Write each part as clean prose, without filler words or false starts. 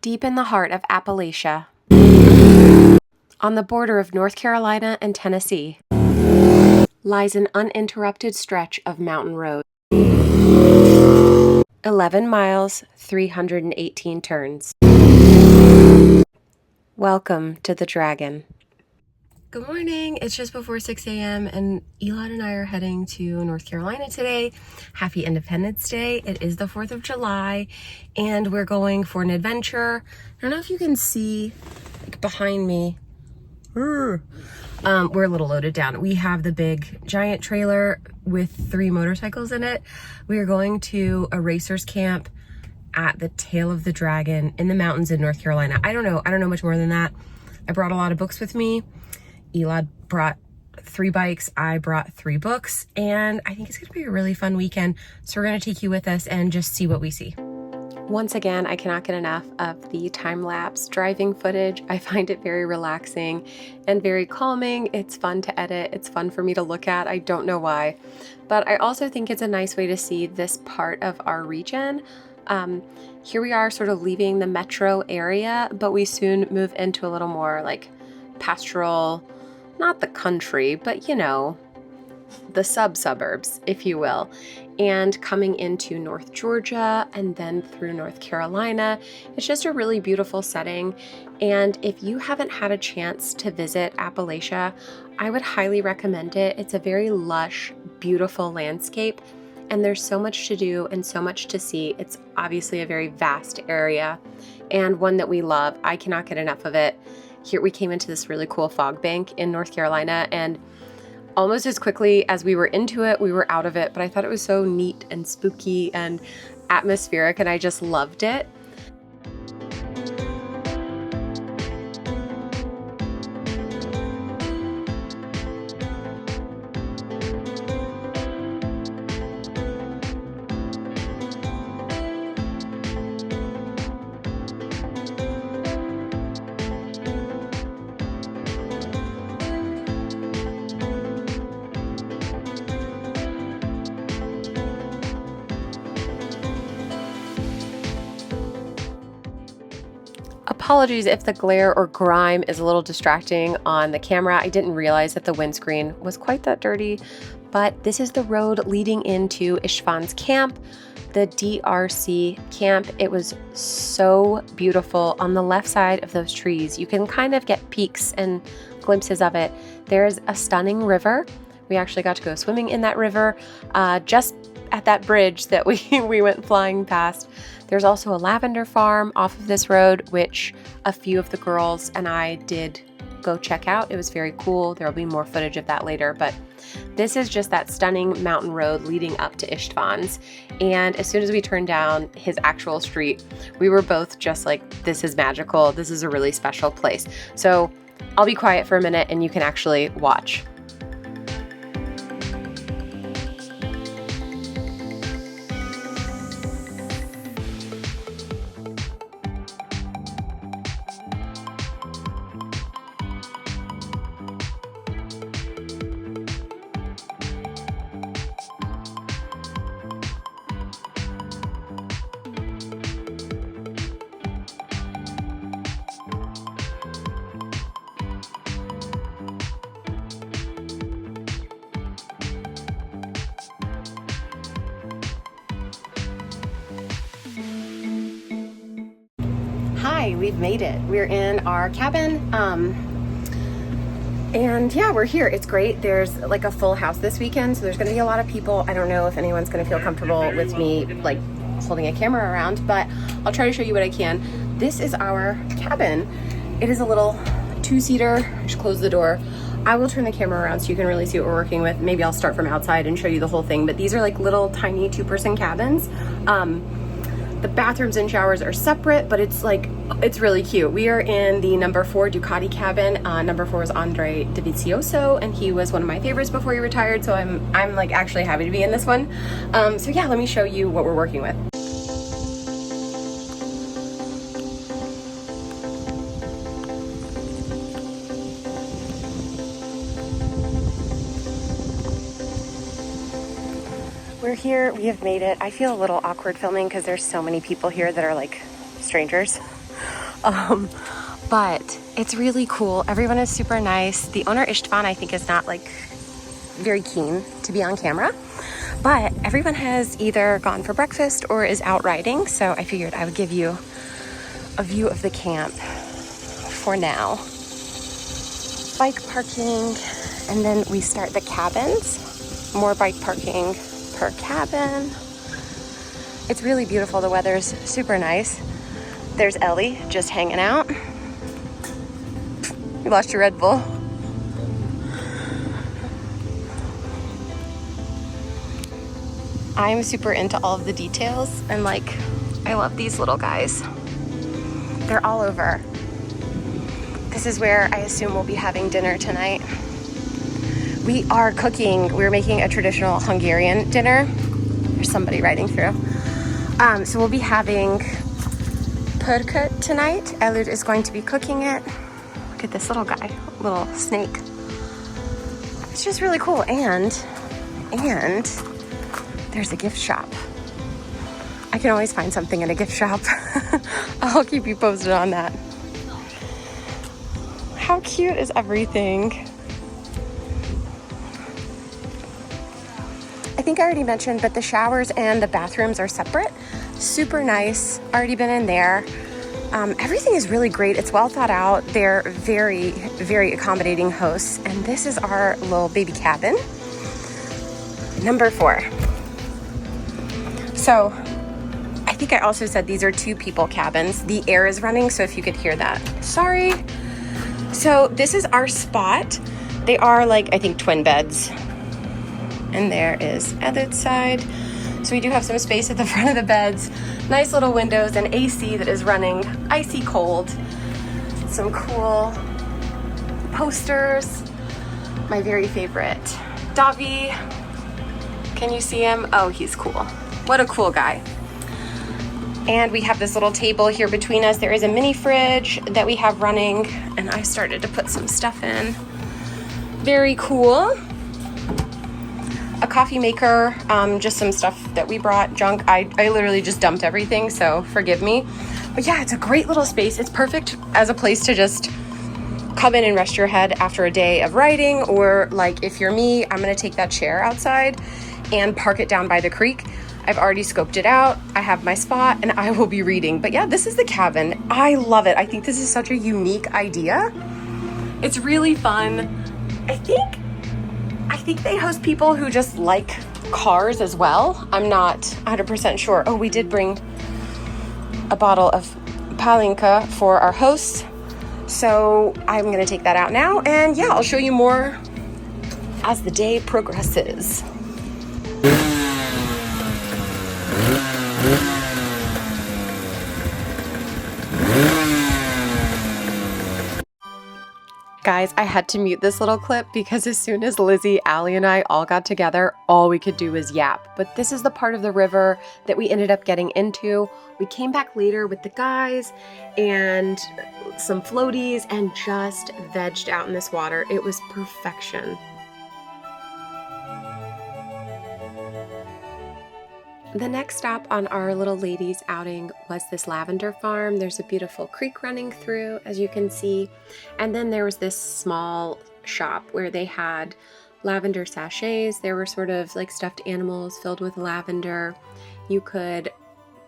Deep in the heart of Appalachia, on the border of North Carolina and Tennessee, lies an uninterrupted stretch of mountain road. 11 miles, 318 turns. Welcome to the Dragon. Good morning. It's just before 6 a.m. and Elon and I are heading to North Carolina today. Happy Independence Day. It is the 4th of July and we're going for an adventure. I don't know if you can see behind me. We're a little loaded down. We have the big giant trailer with 3 motorcycles in it. We are going to a racer's camp at the tail of the Dragon in the mountains in North Carolina. I don't know much more than that. I brought a lot of books with me. Elad brought 3 bikes, I brought 3 books, and I think it's gonna be a really fun weekend. So we're gonna take you with us and just see what we see. Once again, I cannot get enough of the time-lapse driving footage. I find it very relaxing and very calming. It's fun to edit. It's fun for me to look at. I don't know why, but I also think it's a nice way to see this part of our region. Here we are sort of leaving the metro area, but we soon move into a little more like pastoral, not the country, but you know, the suburbs, if you will, and coming into North Georgia and then through North Carolina. It's just a really beautiful setting. And if you haven't had a chance to visit Appalachia, I would highly recommend it. It's a very lush, beautiful landscape, and there's so much to do and so much to see. It's obviously a very vast area and one that we love. I cannot get enough of it. Here we came into this really cool fog bank in North Carolina, and almost as quickly as we were into it, we were out of it. But I thought it was so neat and spooky and atmospheric, and I just loved it. Apologies if the glare or grime is a little distracting on the camera. I didn't realize that the windscreen was quite that dirty, but this is the road leading into Ishvan's camp, the DRC camp. It was so beautiful. On the left side of those trees, you can kind of get peeks and glimpses of it. There's a stunning river. We actually got to go swimming in that river just at that bridge that we went flying past. There's also a lavender farm off of this road, which a few of the girls and I did go check out. It was very cool. There will be more footage of that later, but this is just that stunning mountain road leading up to Ishvan's. And as soon as we turned down his actual street, we were both just like, this is magical. This is a really special place. So I'll be quiet for a minute and you can actually watch. Hi, we've made it. We're in our cabin. And yeah, we're here. It's great. There's like a full house this weekend, so there's going to be a lot of people. I don't know if anyone's going to feel comfortable with me like holding a camera around, but I'll try to show you what I can. This is our cabin. It is a little 2-seater. I should close the door. I will turn the camera around so you can really see what we're working with. Maybe I'll start from outside and show you the whole thing, but these are like little tiny 2-person cabins. The bathrooms and showers are separate, but it's really cute. We are in the number 4 Ducati cabin. Number 4 is Andre Dovizioso, and he was one of my favorites before he retired, so I'm like actually happy to be in this one. So yeah, let me show you what we're working with. We're here, we have made it. I feel a little awkward filming because there's so many people here that are like strangers. But it's really cool. Everyone is super nice. The owner, Istvan, I think is not like very keen to be on camera, but everyone has either gone for breakfast or is out riding. So I figured I would give you a view of the camp for now. Bike parking, and then we start the cabins. More bike parking per cabin. It's really beautiful. The weather's super nice. There's Ellie just hanging out. You lost your Red Bull. I'm super into all of the details, and like, I love these little guys. They're all over. This is where I assume we'll be having dinner tonight. We are cooking. We're making a traditional Hungarian dinner. There's somebody riding through. So we'll be having pörkött tonight. Elud is going to be cooking it. Look at this little guy, little snake. It's just really cool. And there's a gift shop. I can always find something in a gift shop. I'll keep you posted on that. How cute is everything? I think I already mentioned, but the showers and the bathrooms are separate. Super nice. Already been in there. Everything is really great. It's well thought out. They're very, very accommodating hosts. And this is our little baby cabin. Number 4. So I think I also said these are 2 people cabins. The air is running, so if you could hear that, sorry. So this is our spot. They are like, I think, twin beds. And there is Edith's side. So we do have some space at the front of the beds. Nice little windows and AC that is running icy cold. Some cool posters. My very favorite Davi. Can you see him? Oh, he's cool. What a cool guy. And we have this little table here between us. There is a mini fridge that we have running, and I started to put some stuff in. Very cool. A coffee maker, just some stuff that we brought, junk. I literally just dumped everything, so forgive me. But yeah, it's a great little space. It's perfect as a place to just come in and rest your head after a day of riding, or like if you're me, I'm gonna take that chair outside and park it down by the creek. I've already scoped it out. I have my spot and I will be reading. But yeah, this is the cabin. I love it. I think this is such a unique idea. It's really fun. I think they host people who just like cars as well. I'm not 100% sure. Oh, we did bring a bottle of palinka for our hosts. So I'm gonna take that out now. And yeah, I'll show you more as the day progresses. Guys, I had to mute this little clip because as soon as Lizzie, Allie, and I all got together, all we could do was yap. But this is the part of the river that we ended up getting into. We came back later with the guys and some floaties and just vegged out in this water. It was perfection. The next stop on our little ladies outing was this lavender farm. There's a beautiful creek running through, as you can see. And then there was this small shop where they had lavender sachets. There were sort of like stuffed animals filled with lavender. You could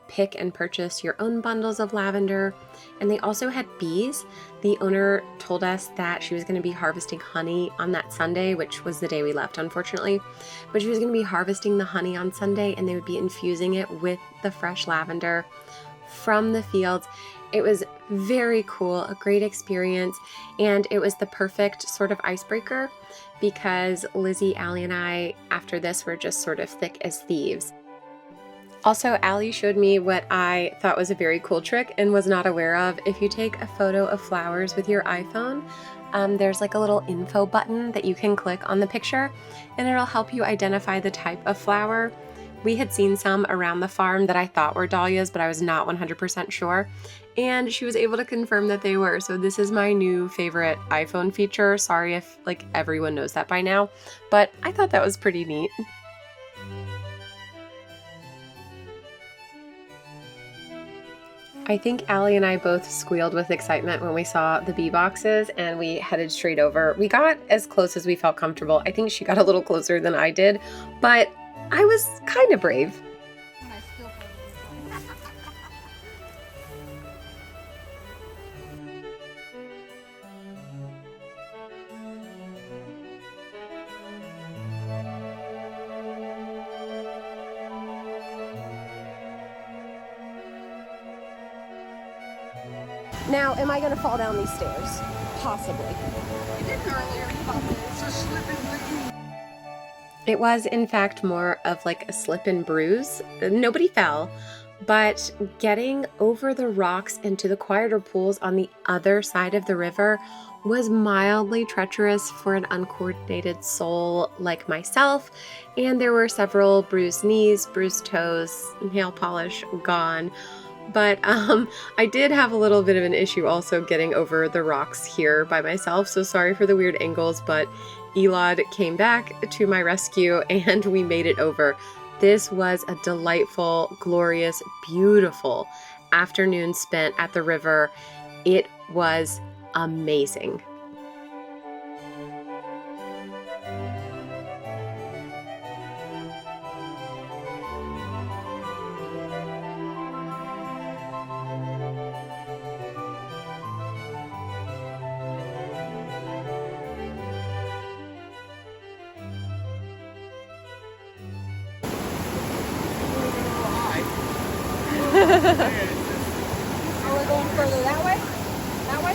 pick and purchase your own bundles of lavender. And they also had bees. The owner told us that she was going to be harvesting honey on that Sunday, which was the day we left, unfortunately. But she was going to be harvesting the honey on Sunday, and they would be infusing it with the fresh lavender from the fields. It was very cool, a great experience, and it was the perfect sort of icebreaker because Lizzie, Allie, and I, after this, were just sort of thick as thieves. Also, Allie showed me what I thought was a very cool trick and was not aware of. If you take a photo of flowers with your iPhone, there's like a little info button that you can click on the picture, and it'll help you identify the type of flower. We had seen some around the farm that I thought were dahlias, but I was not 100% sure. And she was able to confirm that they were. So this is my new favorite iPhone feature. Sorry if like everyone knows that by now, but I thought that was pretty neat. I think Allie and I both squealed with excitement when we saw the bee boxes, and we headed straight over. We got as close as we felt comfortable. I think she got a little closer than I did, but I was kind of brave. Now, am I going to fall down these stairs? Possibly. You didn't earlier. It's a slip and bleed. It was, in fact, more of like a slip and bruise. Nobody fell, but getting over the rocks into the quieter pools on the other side of the river was mildly treacherous for an uncoordinated soul like myself, and there were several bruised knees, bruised toes, nail polish gone. But I did have a little bit of an issue also getting over the rocks here by myself, so sorry for the weird angles, but Elad came back to my rescue and we made it over. This was a delightful, glorious, beautiful afternoon spent at the river. It was amazing. Are we going further that way? That way?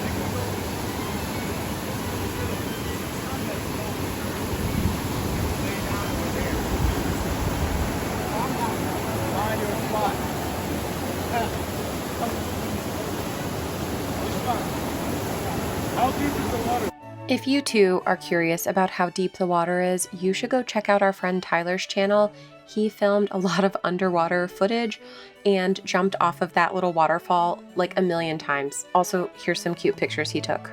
Find your spot. How deep is the water? If you too are curious about how deep the water is, you should go check out our friend Tyler's channel. He filmed a lot of underwater footage and jumped off of that little waterfall like a million times. Also, here's some cute pictures he took.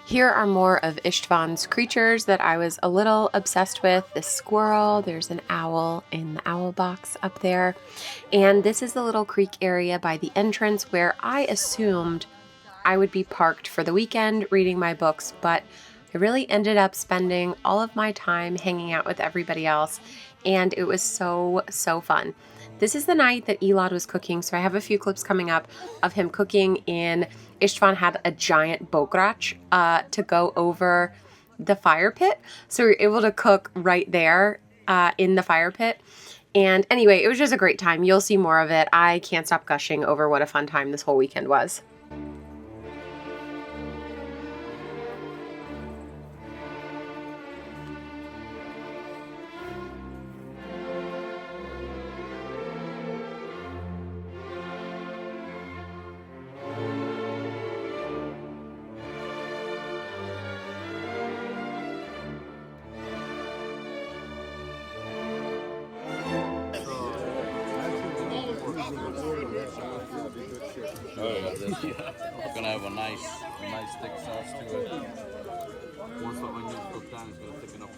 Here are more of Ishtvan's creatures that I was a little obsessed with. This squirrel, there's an owl in the owl box up there. And this is the little creek area by the entrance where I assumed I would be parked for the weekend reading my books, but I really ended up spending all of my time hanging out with everybody else, and it was so fun. This is the night that Elad was cooking, so I have a few clips coming up of him cooking in. Ishtvan had a giant bograch to go over the fire pit, so we were able to cook right there in the fire pit. And anyway, it was just a great time. You'll see more of it. I can't stop gushing over what a fun time this whole weekend was. It's gonna have a nice thick sauce to it. Once the onions cook down, it's gonna thicken up.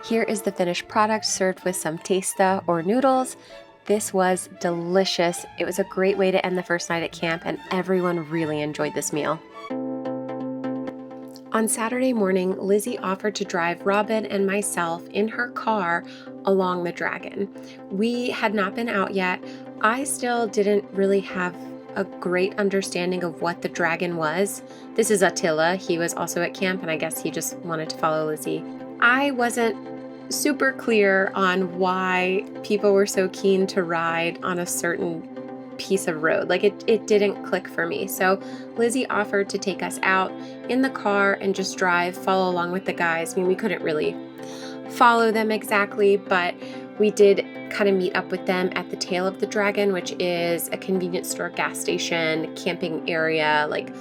Here is the finished product served with some testa or noodles. This was delicious. It was a great way to end the first night at camp, and everyone really enjoyed this meal. On Saturday morning, Lizzie offered to drive Robin and myself in her car along the Dragon. We had not been out yet. I still didn't really have a great understanding of what the dragon was. This is Attila. He was also at camp, and I guess he just wanted to follow Lizzie. I wasn't super clear on why people were so keen to ride on a certain piece of road. Like it didn't click for me. So Lizzie offered to take us out in the car and just drive, follow along with the guys. I mean, we couldn't really follow them exactly, but we did kind of meet up with them at the tail of the dragon, which is a convenience store, gas station, camping area, like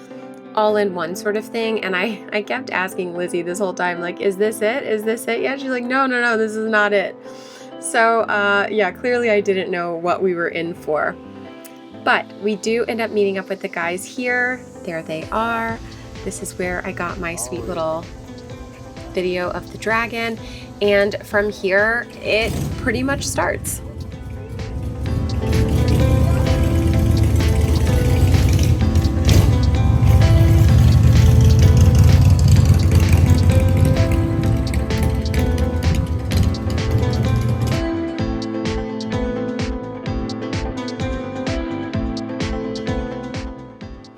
all in one sort of thing. And I kept asking Lizzie this whole time, like, is this it? Is this it? Yeah, she's like, no, this is not it. So yeah, clearly I didn't know what we were in for. But we do end up meeting up with the guys here. There they are. This is where I got my sweet little video of the dragon. And from here, it pretty much starts.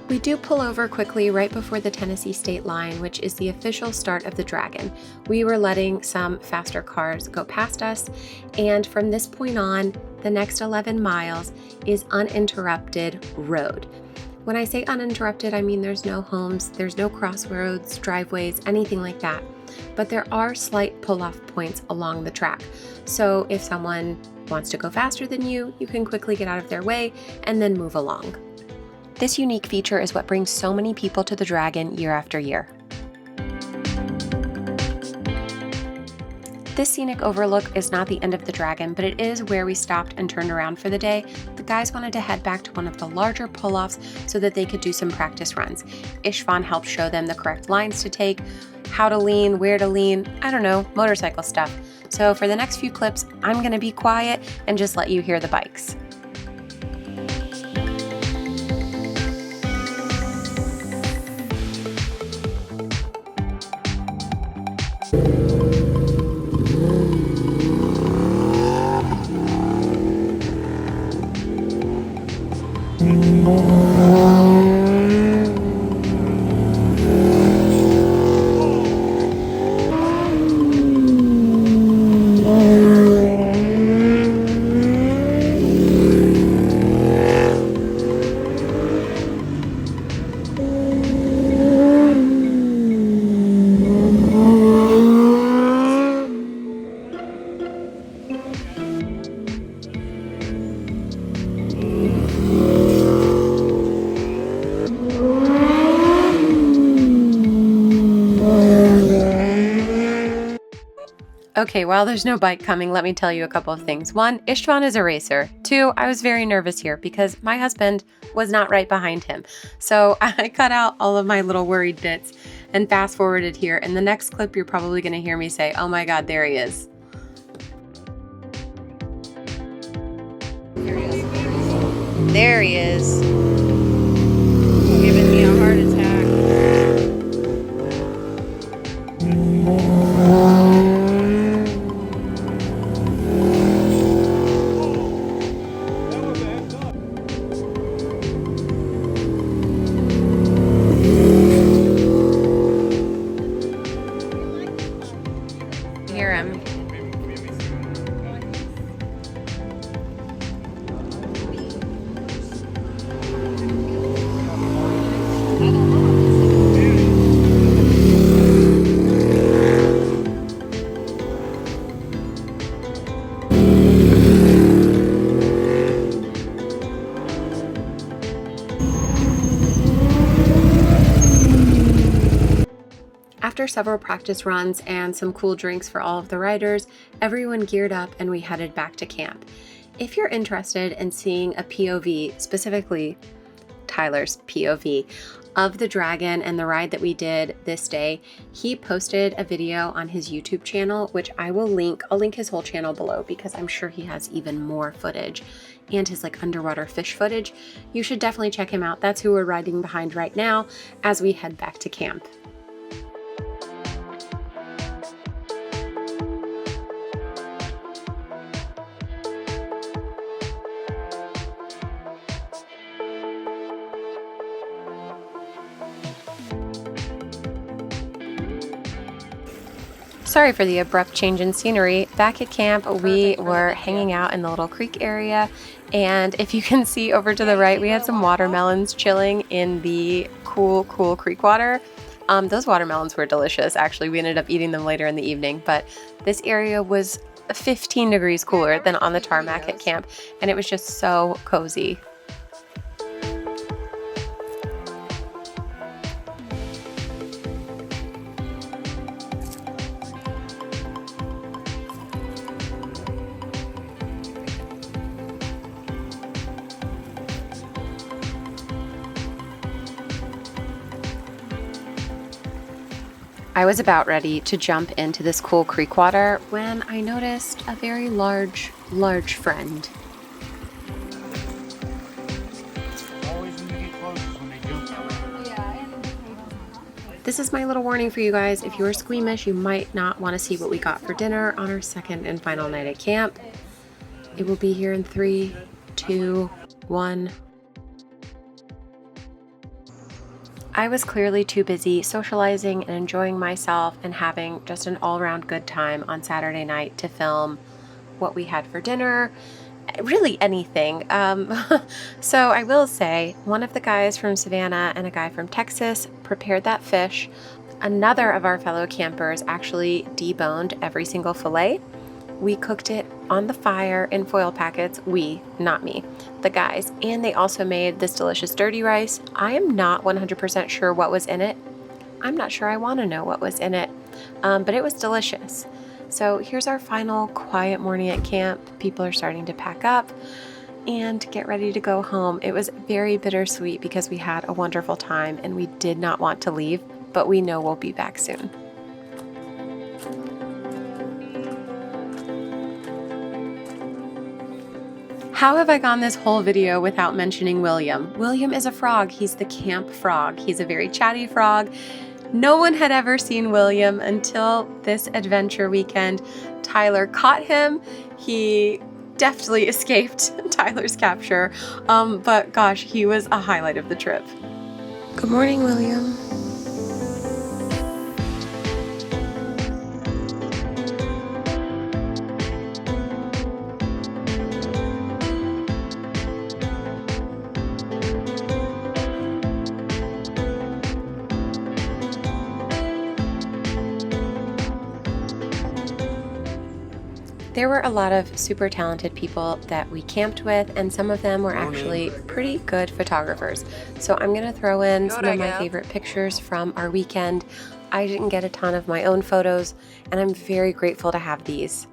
We do pull over quickly right before the Tennessee state line, which is the official start of the dragon. We were letting some faster cars go past us, and from this point on, the next 11 miles is uninterrupted road. When I say uninterrupted, I mean there's no homes, there's no crossroads, driveways, anything like that. But there are slight pull-off points along the track. So if someone wants to go faster than you, you can quickly get out of their way and then move along. This unique feature is what brings so many people to the dragon year after year. This scenic overlook is not the end of the dragon, but it is where we stopped and turned around for the day. The guys wanted to head back to one of the larger pull-offs so that they could do some practice runs. Ishvan helped show them the correct lines to take, how to lean, where to lean, I don't know, motorcycle stuff. So for the next few clips, I'm gonna be quiet and just let you hear the bikes. Okay, while there's no bike coming, let me tell you a couple of things. One, Istvan is a racer. Two, I was very nervous here because my husband was not right behind him. So I cut out all of my little worried bits and fast forwarded here. In the next clip, you're probably gonna hear me say, oh my God, there he is. There he is. Giving me a heart attack. Hear him. After several practice runs and some cool drinks for all of the riders, everyone geared up and we headed back to camp. If you're interested in seeing a POV, specifically Tyler's POV, of the dragon and the ride that we did this day, he posted a video on his YouTube channel, which I will link. I'll link his whole channel below because I'm sure he has even more footage and his like underwater fish footage. You should definitely check him out. That's who we're riding behind right now as we head back to camp. Sorry for the abrupt change in scenery. Back at camp, we were hanging out in the little creek area, and if you can see over to the right, we had some watermelons chilling in the cool creek water. Those watermelons were delicious. Actually, we ended up eating them later in the evening, but this area was 15 degrees cooler than on the tarmac at camp, and it was just so cozy. I was about ready to jump into this cool creek water when I noticed a very large friend. Always when they get close is when they jump. This is my little warning for you guys. If you are squeamish, you might not want to see what we got for dinner on our second and final night at camp. It will be here in 3, 2, 1. I was clearly too busy socializing and enjoying myself and having just an all-around good time on Saturday night to film what we had for dinner, really anything. So I will say, one of the guys from Savannah and a guy from Texas prepared that fish. Another of our fellow campers actually deboned every single fillet. We cooked it on the fire in foil packets. We, not me, the guys. And they also made this delicious dirty rice. I am not 100% sure what was in it. I'm not sure I want to know what was in it, but it was delicious. So here's our final quiet morning at camp. People are starting to pack up and get ready to go home. It was very bittersweet because we had a wonderful time and we did not want to leave, but we know we'll be back soon. How have I gone this whole video without mentioning William? William is a frog. He's the camp frog. He's a very chatty frog. No one had ever seen William until this adventure weekend. Tyler caught him. He deftly escaped Tyler's capture. But gosh, he was a highlight of the trip. Good morning, William. There were a lot of super talented people that we camped with, and some of them were actually pretty good photographers. So I'm going to throw in some of my favorite pictures from our weekend. I didn't get a ton of my own photos, and I'm very grateful to have these.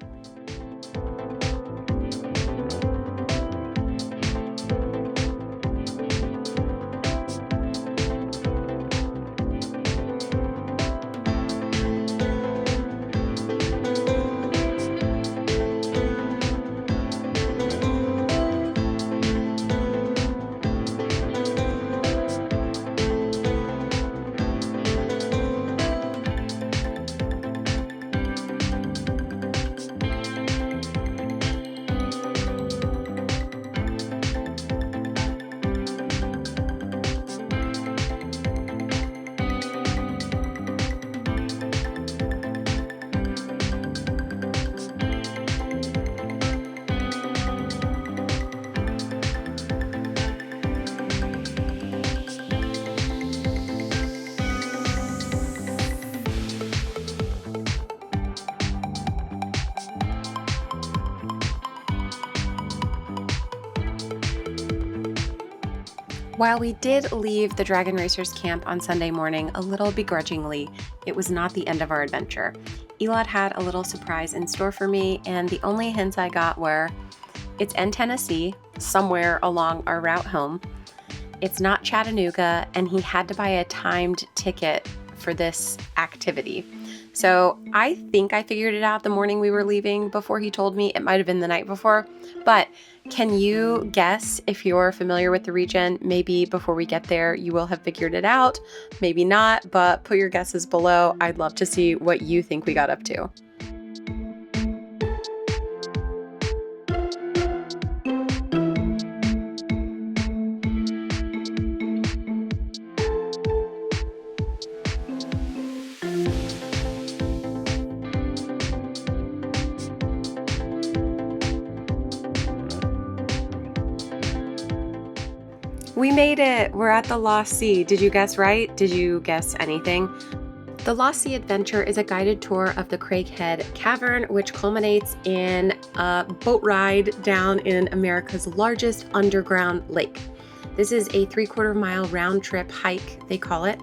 While we did leave the Dragon Racers camp on Sunday morning a little begrudgingly, it was not the end of our adventure. Elad had a little surprise in store for me, and the only hints I got were, it's in Tennessee, somewhere along our route home. It's not Chattanooga, and he had to buy a timed ticket for this activity. So I think I figured it out the morning we were leaving before he told me. It might have been the night before, but can you guess if you're familiar with the region? Maybe before we get there, you will have figured it out. Maybe not, but put your guesses below. I'd love to see what you think we got up to. We made it! We're at the Lost Sea. Did you guess right? Did you guess anything? The Lost Sea Adventure is a guided tour of the Craighead Cavern, which culminates in a boat ride down in America's largest underground lake. This is a 3/4 mile round trip hike, they call it.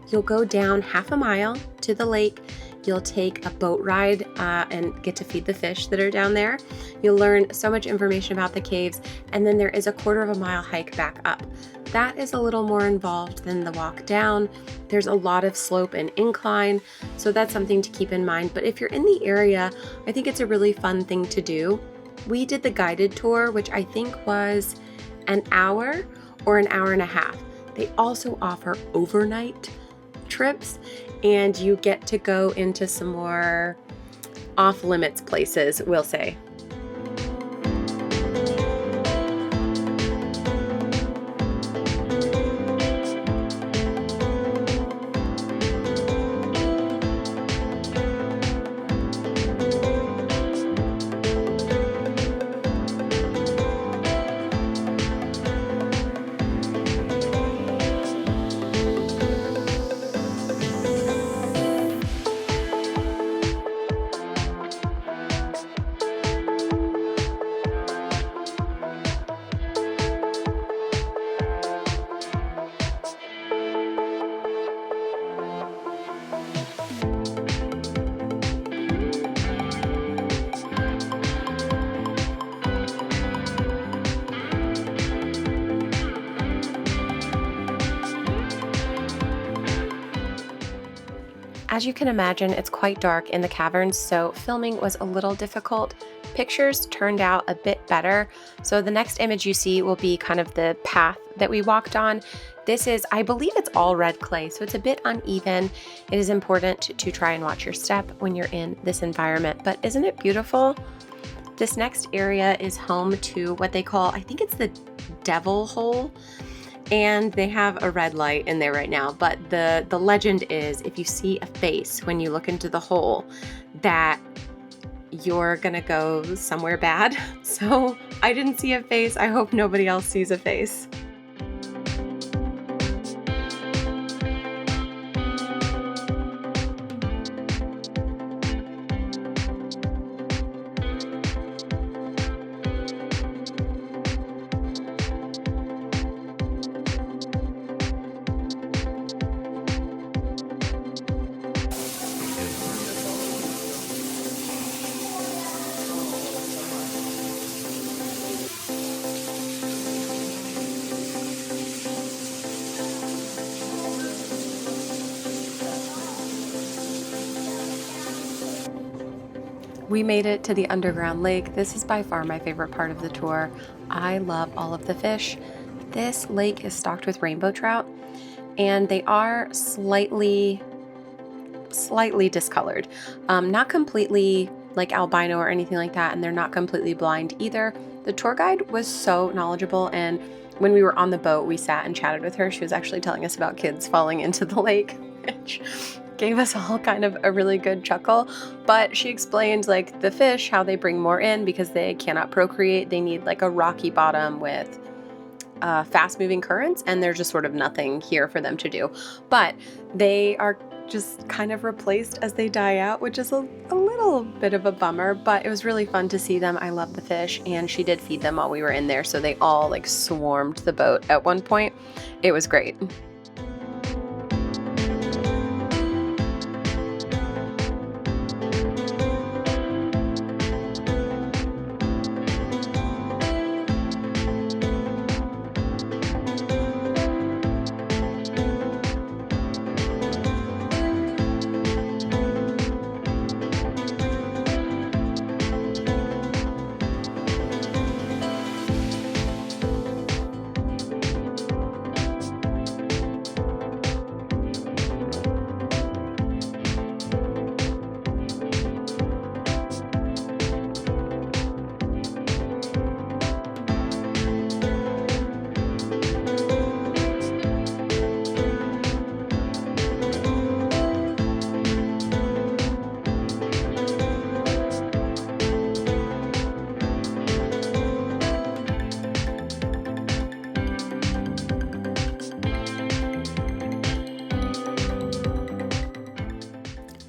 You'll go down half a mile to the lake. You'll take a boat ride and get to feed the fish that are down there. You'll learn so much information about the caves, and then there is a 1/4 mile hike back up. That is a little more involved than the walk down. There's a lot of slope and incline, so that's something to keep in mind. But if you're in the area, I think it's a really fun thing to do. We did the guided tour, which I think was an hour or an hour and a half. They also offer overnight trips, and you get to go into some more off-limits places, we'll say. As you can imagine, it's quite dark in the caverns, so filming was a little difficult. Pictures turned out a bit better. So the next image you see will be kind of the path that we walked on. This is, I believe it's all red clay, so it's a bit uneven. It is important to try and watch your step when you're in this environment, but isn't it beautiful? This next area is home to what they call, I think it's the Devil Hole. And they have a red light in there right now, but the legend is if you see a face when you look into the hole, that you're gonna go somewhere bad. So I didn't see a face. I hope nobody else sees a face. We made it to the underground lake. This is by far my favorite part of the tour. I love all of the fish. This lake is stocked with rainbow trout, and they are slightly discolored. Not completely like albino or anything like that, and they're not completely blind either. The tour guide was so knowledgeable, and when we were on the boat, we sat and chatted with her. She was actually telling us about kids falling into the lake, which gave us all kind of a really good chuckle. But she explained like the fish, how they bring more in because they cannot procreate. They need like a rocky bottom with fast moving currents, and there's just sort of nothing here for them to do. But they are just kind of replaced as they die out, which is a little bit of a bummer, but it was really fun to see them. I love the fish, and she did feed them while we were in there, so they all like swarmed the boat at one point. It was great.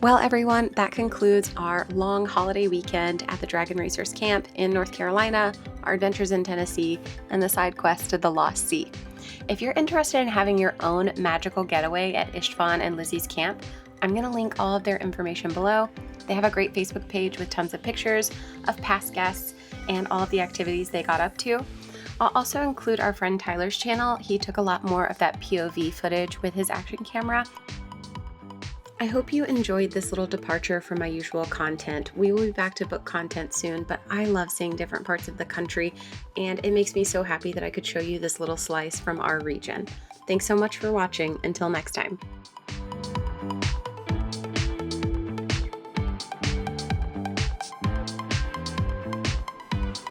Well, everyone, that concludes our long holiday weekend at the Dragon Racers camp in North Carolina, our adventures in Tennessee, and the side quest to the Lost Sea. If you're interested in having your own magical getaway at Ishtvan and Lizzie's camp, I'm going to link all of their information below. They have a great Facebook page with tons of pictures of past guests and all of the activities they got up to. I'll also include our friend Tyler's channel. He took a lot more of that POV footage with his action camera. I hope you enjoyed this little departure from my usual content. We will be back to book content soon, but I love seeing different parts of the country, and it makes me so happy that I could show you this little slice from our region. Thanks so much for watching. Until next time.